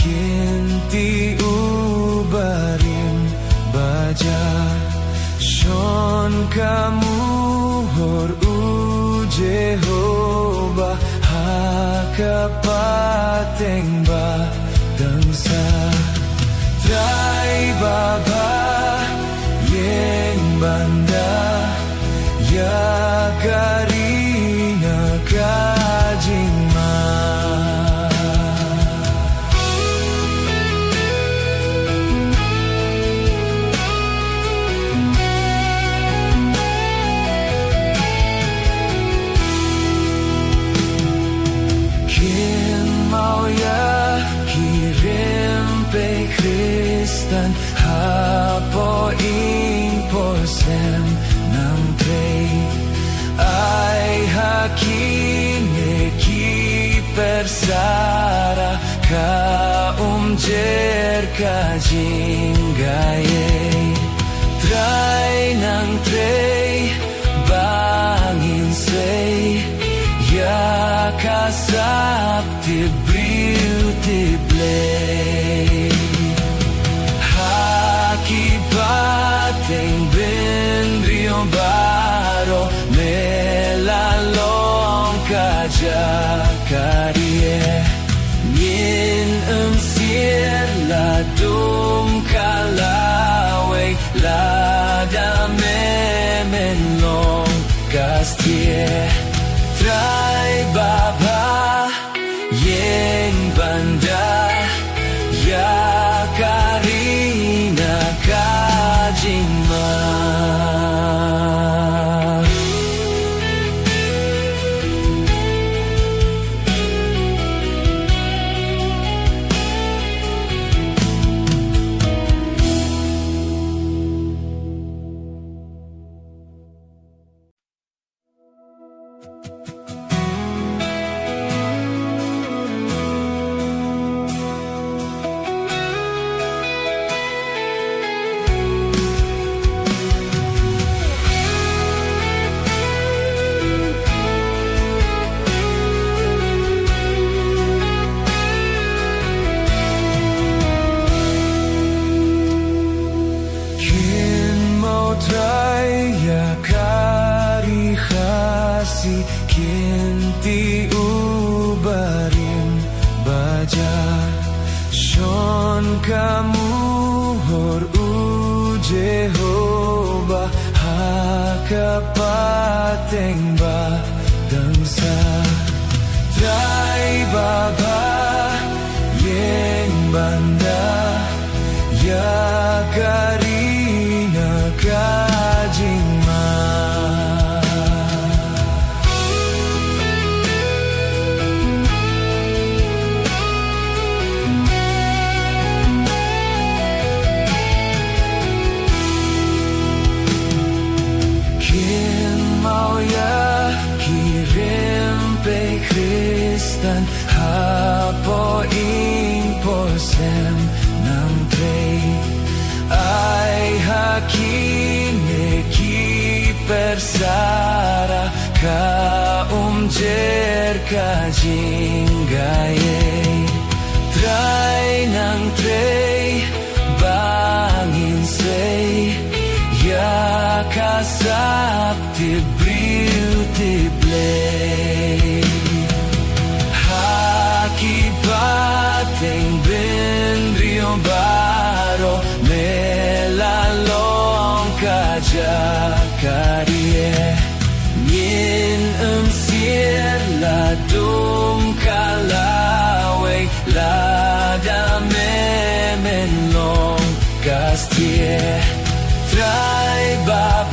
kinti ubarin baja Shon kamuhor u Jehovah hakapateng ba dangsa Try baba yeng banda ya karina kajingma Kristan hapo imposem ng pray ay hakine ki persara ka ka jinggaye try ng tray bangin say ya kasap ti beauty blay Kibateng bendrio baro melalong kajakarie Ngin sir ladum kalawe lada memenlong kastie Try baba yeng banda ya karina kajingma kinti ubarin baja Shon kamuhor u Jehovah hakapateng ba dangsa Try baba yeng banda ya karina kajingma Kristan hapo imposem ng pray ay hakine ki persara ka ka jinggaye Try ng tray bangin say ya kasap ti beauty blay Kibateng bendrio baro melalong kajakarie Ngin sir ladum kalawe lada memenlong kastie Try baba